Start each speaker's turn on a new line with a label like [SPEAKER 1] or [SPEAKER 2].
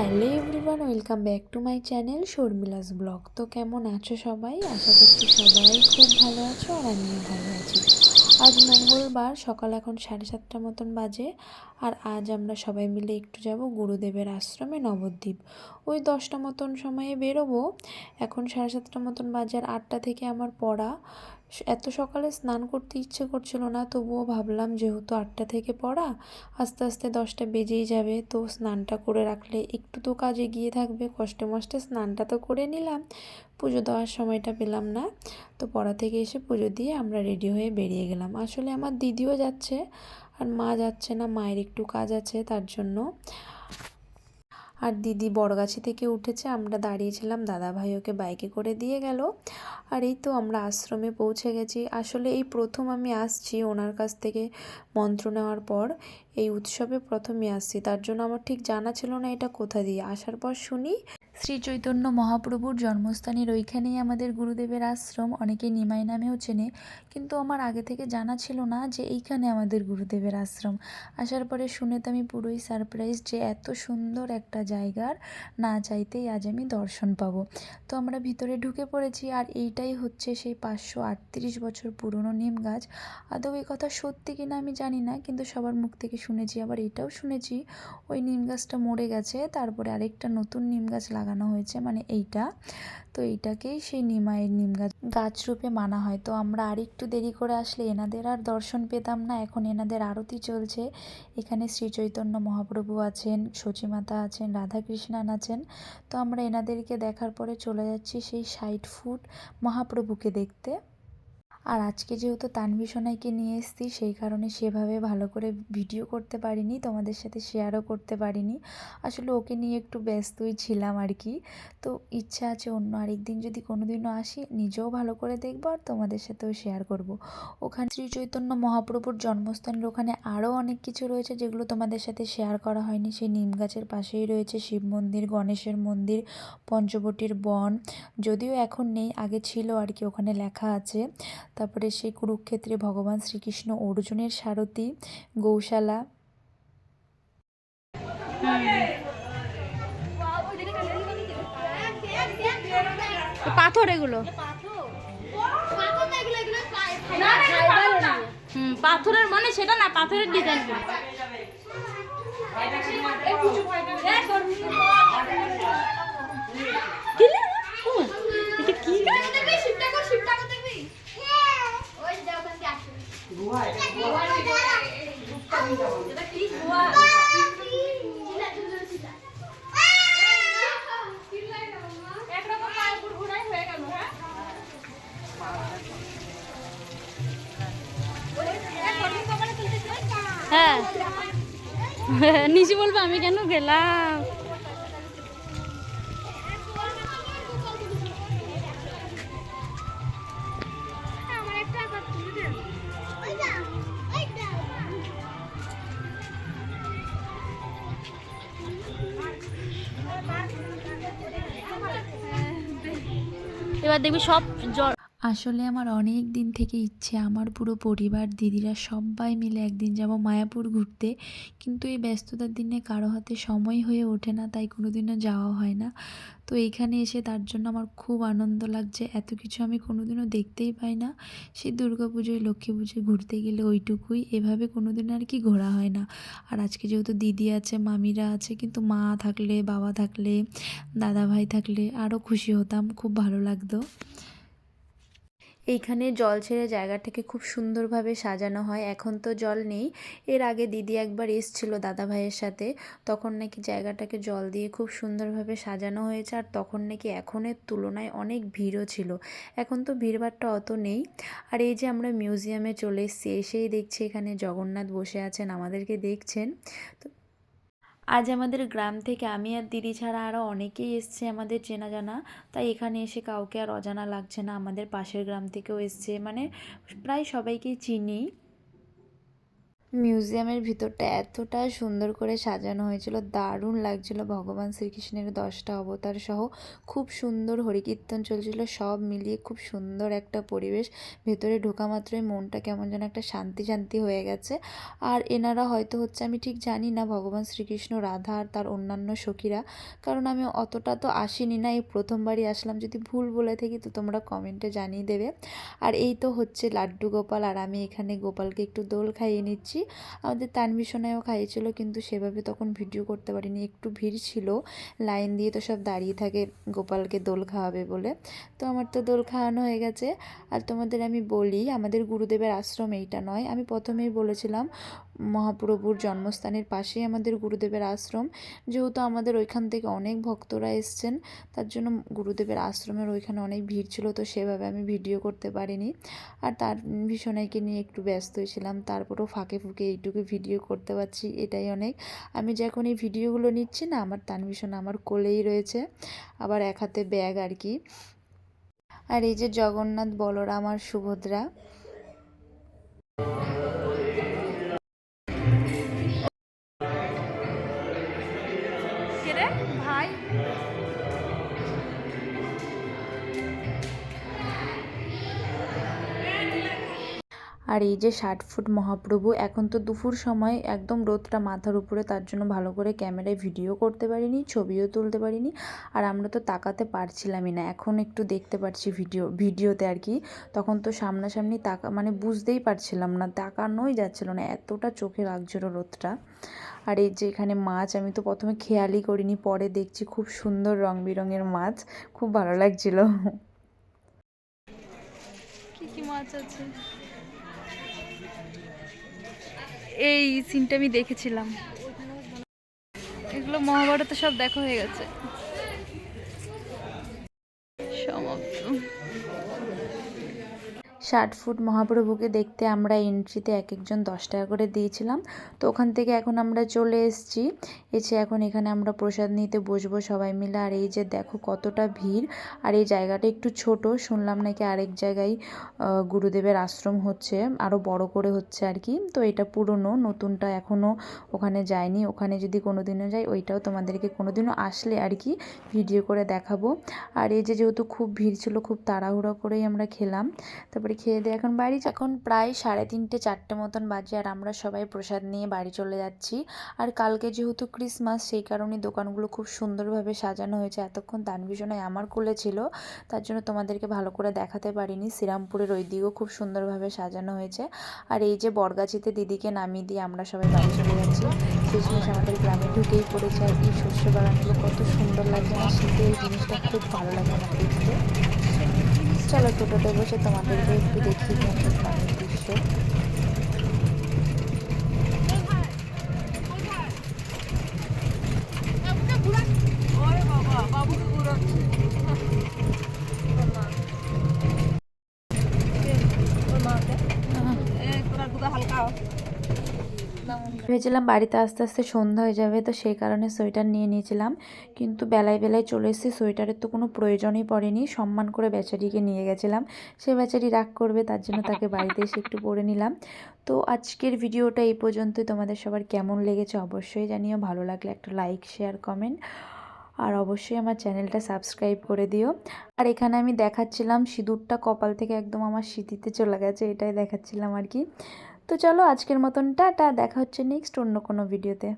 [SPEAKER 1] Hello everyone, welcome back to my channel Sharmila's blog. তো কেমন আছো সবাই? আশা করছি সবাই খুব ভালো আছো আর আমিও ভালো আছি। আজ মঙ্গলবার, সকাল এখন 7:30 মতন বাজে। আর আজ আমরা সবাই মিলে একটু যাব গুরুদেবের আশ্রমে নবদ্বীপ। ওই 10টা মতন সময়ে বেরোবো। এখন 7:30 মতন বাজে আর 8টা থেকে আমার পড়া। এত সকালে স্নান করতে ইচ্ছে করছিল না, তবুও ভাবলাম যেহেতু 8টা থেকে পড়া, আস্তে আস্তে 10টা বেজেই যাবে, তো স্নানটা করে রাখলে একটু তো কাজ এগিয়ে থাকবে। কষ্টে মষ্টে স্নানটা তো করে নিলাম, পুজো দেওয়ার সময়টা পেলাম না। তো পড়া থেকে এসে পুজো দিয়ে আমরা রেডি হয়ে বেরিয়ে গেলাম। আসলে আমার দিদিও যাচ্ছে আর মা যাচ্ছে না, মায়ের একটু কাজ আছে তার জন্য। আর দিদি বড়গাছি থেকে উঠেছে, আমরা দাঁড়িয়েছিলাম, দাদাভাই ওকে বাইকে করে দিয়ে গেল। আর এই তো আমরা আশ্রমে পৌঁছে গেছি। আসলে এই প্রথম আমি আসছি ওনার কাছ থেকে মন্ত্র নেওয়ার পর, এই উৎসবে প্রথমই আসছি, তার জন্য আমার ঠিক জানা ছিল না এটা কোথা দিয়ে। আসার পর শুনি শ্রী চৈতন্য মহাপ্রভুর জন্মস্থানের ওইখানেই আমাদের গুরুদেবের আশ্রম, অনেকে নিমাই নামেও চেনে, কিন্তু আমার আগে থেকে জানা ছিল না যে এইখানে আমাদের গুরুদেবের আশ্রম। আসার পরে শুনে তো আমি পুরোই সারপ্রাইজ যে এত সুন্দর একটা জায়গার না চাইতেই আজ আমি দর্শন পাবো। তো আমরা ভিতরে ঢুকে পড়েছি, আর এইটাই হচ্ছে সেই 538 বছর পুরনো নিম গাছ। আদৌ এই কথা সত্যি কিনা আমি জানি না, কিন্তু সবার মুখ থেকে শুনেছি। আবার এটাও শুনেছি ওই নিম গাছটা মরে গেছে, তারপরে আরেকটা নতুন নিম গাছ লাগানো হয়েছে, মানে এইটা। তো এইটাকেই সেই নিমাইয়ের নিম গাছ রূপে মানা হয়। তো আমরা আর একটু দেরি করে আসলে এনাদের আর দর্শন পেতাম না। এখন এনাদের আরতি চলছে। এখানে শ্রী চৈতন্য মহাপ্রভু আছেন, সচিমাতা আছেন, রাধাকৃষ্ণান আছেন। তো আমরা এনাদেরকে দেখার পরে চলে যাচ্ছি সেই 60 ফুট মহাপ্রভুকে দেখতে। আর আজকে যেহেতু তানভি সোনাইকে নিয়ে এসেছি, সেই কারণে সেভাবে ভালো করে ভিডিও করতে পারিনি, তোমাদের সাথে শেয়ারও করতে পারিনি। আসলে ওকে নিয়ে একটু ব্যস্তই ছিলাম আর কি। তো ইচ্ছা আছে অন্য আরেকদিন যদি কোনোদিনও আসি, নিজেও ভালো করে দেখবো আর তোমাদের সাথেও শেয়ার করব। ওখানে শ্রী চৈতন্য মহাপ্রভুর জন্মস্থানের ওখানে আরও অনেক কিছু রয়েছে যেগুলো তোমাদের সাথে শেয়ার করা হয়নি। সেই নিম গাছের পাশেই রয়েছে শিব মন্দির, গণেশের মন্দির, পঞ্চবটির বন। যদিও এখন নেই, আগে ছিল আর কি, ওখানে লেখা আছে। তারপরে সেই কুরুক্ষেত্রে ভগবান শ্রীকৃষ্ণ অর্জুনের সারথি, গৌশালা।
[SPEAKER 2] পাথর এগুলো, পাথরের মানে সেটা না, পাথরের ডিজাইন হ্যাঁ। নিশি বলবে আমি কেন গেলাম। এবার দেখবি সব জ্বর।
[SPEAKER 1] আসলে আমার অনেক দিন থেকে ইচ্ছে, আমার পুরো পরিবার, দিদিরা সবাই মিলে একদিন যাব মায়াপুর ঘুরতে, কিন্তু এই ব্যস্ততার দিনে কারো হাতে সময় হয়ে ওঠে না, তাই কোনোদিনও যাওয়া হয় না। তো এইখানে এসে তার জন্য আমার খুব আনন্দ লাগছে। এত কিছু আমি কোনোদিনও দেখতেই পাই না। সেই দুর্গাপুজোয়, লক্ষ্মী পুজোয় ঘুরতে গেলে ওইটুকুই, এভাবে কোনোদিন আর কি ঘোরা হয় না। আর আজকে যেহেতু দিদি আছে, মামিরা আছে, কিন্তু মা থাকলে, বাবা থাকলে, দাদা ভাই থাকলে আরও খুশি হতাম, খুব ভালো লাগতো। এইখানে জল ছেড়ে জায়গাটাকে খুব সুন্দরভাবে সাজানো হয়। এখন তো জল নেই, এর আগে দিদি একবার এসেছিল দাদা ভাইয়ের সাথে, তখন নাকি জায়গাটাকে জল দিয়ে খুব সুন্দরভাবে সাজানো হয়েছে। আর তখন নাকি এখনের তুলনায় অনেক ভিড়ও ছিল, এখন তো ভিড়ভাড়টা অত নেই। আর এই যে আমরা মিউজিয়ামে চলে এসেছি, এসেই দেখছি এখানে জগন্নাথ বসে আছেন, আমাদেরকে দেখছেন। তো আজ আমাদের গ্রাম থেকে আমি আর দিদি ছাড়া আরও অনেকেই এসছে, আমাদের চেনা জানা। তাই এখানে এসে কাউকে আর অজানা লাগছে না। আমাদের পাশের গ্রাম থেকেও এসছে, মানে প্রায় সবাইকেই চিনি। মিউজিয়ামের ভিতরটা এতটা সুন্দর করে সাজানো হয়েছিল, দারুণ লাগছিল। ভগবান শ্রীকৃষ্ণের 10টা অবতার সহ খুব সুন্দর হরিকীর্তন চলছিল, সব মিলিয়ে খুব সুন্দর একটা পরিবেশ। ভেতরে ঢোকা মাত্রই মনটা কেমন যেন একটা শান্তি শান্তি হয়ে গেছে। আর এনারা হয়তো হচ্ছে, আমি ঠিক জানি না, ভগবান শ্রীকৃষ্ণ, রাধা আর তার অন্যান্য সখীরা, কারণ আমি অতটা তো আসিনি না, এই প্রথমবারই আসলাম। যদি ভুল বলে থাকি তো তোমরা কমেন্টে জানিয়ে দেবে। আর এই তো হচ্ছে লাড্ডু গোপাল, আর আমি এখানে গোপালকে একটু দোল খাইয়ে নিচ্ছি। আমাদের তানবিশনায়ও খাইয়েছিল, কিন্তু সেভাবে তখন ভিডিও করতে পারিনি, একটু ভিড় ছিল, লাইন দিয়ে তো সব দাঁড়িয়ে থাকে গোপালকে দোল খাওয়াবে বলে। তো আমার তো দোল খাওয়ানো হয়ে গেছে। আর তোমাদের আমি বলি, আমাদের গুরুদেবের আশ্রম এইটা নয়, আমি প্রথমেই বলেছিলাম মহাপ্রভুর জন্মস্থানের পাশেই আমাদের গুরুদেবের আশ্রম। যেহেতু আমাদের ওইখান থেকে অনেক ভক্তরা এসছেন, তার জন্য গুরুদেবের আশ্রমের ওইখানে অনেক ভিড় ছিল, তো সেভাবে আমি ভিডিও করতে পারিনি। আর তার ভীষণাইকে নিয়ে একটু ব্যস্তই ছিলাম, তারপরেও ফাঁকে ফুঁকে এইটুকু ভিডিও করতে পারছি, এটাই অনেক। আমি যখন এই ভিডিওগুলো নিচ্ছি না, আমার তানভীষণ আমার কোলেই রয়েছে, আবার এক হাতে ব্যাগ আর কি। আর এই যে জগন্নাথ, বলরাম আর সুভদ্রা।
[SPEAKER 2] ভাই
[SPEAKER 1] আর এই যে 60 ফুট মহাপ্রভু, এখন তো দুপুর সময়, একদম রোদটা মাথার উপরে, তার জন্য ভালো করে ক্যামেরায় ভিডিও করতে পারিনি, ছবিও তুলতে পারিনি। আর আমরা তো তাকাতে পারছিলামই না, এখন একটু দেখতে পারছি ভিডিওতে আর কি। তখন তো সামনাসামনি মানে বুঝতেই পারছিলাম না, তাকানোই যাচ্ছিল না, এতটা চোখে লাগছিল রোদটা। আর এই যে এখানে মাছ, আমি তো প্রথমে খেয়ালই করিনি, পরে দেখছি খুব সুন্দর রং বেরঙের মাছ, খুব ভালো লাগছিল।
[SPEAKER 2] কি কি মাছ আছে, এই সিনটা আমি দেখেছিলাম। এগুলো মহাভারতে সব দেখা হয়ে গেছে, সমাপ্ত।
[SPEAKER 1] 60 ফুট মহাপ্রভুকে দেখতে আমরা এন্ট্রিতে এক একজন 10 টাকা করে দিয়েছিলাম। তো ওখান থেকে এখন আমরা চলে এসেছি, এসে এখন এখানে আমরা প্রসাদ নিতে বসবো সবাই মিলে। আর এই যে দেখো কতটা ভিড়, আর এই জায়গাটা একটু ছোট, শুনলাম নাকি আরেক জায়গায় গুরুদেবের আশ্রম হচ্ছে, আরও বড় করে হচ্ছে আর কি। তো এটা পুরনো, নতুনটা এখনও ওখানে যায়নি, ওখানে যদি কোনো দিনও যাই ওইটাও তোমাদেরকে কোনো দিনও আসলে আর কি ভিডিও করে দেখাবো। আর এই যে যেহেতু খুব ভিড় ছিল, খুব তাড়াহুড়ো করেই আমরা খেলাম, তারপরে খেয়ে দিয়ে এখন বাড়ি। এখন প্রায় 3:30 4টে মতন বাজে, আর আমরা সবাই প্রসাদ নিয়ে বাড়ি চলে যাচ্ছি। আর কালকে যেহেতু ক্রিসমাস, সেই কারণে দোকানগুলো খুব সুন্দরভাবে সাজানো হয়েছে। এতক্ষণ তানভীষণায় আমার কোলে ছিল, তার জন্য তোমাদেরকে ভালো করে দেখাতে পারিনি। শ্রীরামপুরের ওই দিকেও খুব সুন্দরভাবে সাজানো হয়েছে। আর এই যে বরগাছিতে দিদিকে নামিয়ে দিয়ে আমরা সবাই বাড়ি চলে যাচ্ছি। শেষমেশ আমাদের গ্রামে ঢুকেই পড়েছে। আর এই শস্য বাগানগুলো কত সুন্দর লাগছে না, শীতে এই জিনিসটা খুব ভালো লাগে আমার দেখতে। চলো টোটোতে বসে তোমাদেরকে একটু দেখিয়ে দিই আমাদের গ্রামের দৃশ্য। ভেবেছিলাম বাড়িতে আস্তে আস্তে সন্ধ্যা হয়ে যাবে, তো সেই কারণে সোয়েটার নিয়ে নিয়েছিলাম, কিন্তু বেলায় বেলায় চলে এসেছি, সোয়েটারের তো কোনো প্রয়োজনই পড়েনি। সম্মান করে বেচারিকে নিয়ে গেছিলাম, সে বেচারি রাগ করবে, তার জন্য তাকে বাড়িতে এসে একটু পরে নিলাম। তো আজকের ভিডিওটা এই পর্যন্তই। তোমাদের সবার কেমন লেগেছে অবশ্যই জানিও, ভালো লাগলে একটা লাইক, শেয়ার, কমেন্ট, আর অবশ্যই আমার চ্যানেলটা সাবস্ক্রাইব করে দিও। আর এখানে আমি দেখাচ্ছিলাম সিঁদুরটা কপাল থেকে একদম আমার স্মৃতিতে চলে গেছে, এটাই দেখাচ্ছিলাম আর কি। তো চলো আজকের মতন টাটা, দেখা হচ্ছে নেক্সট অন্য কোনো ভিডিওতে।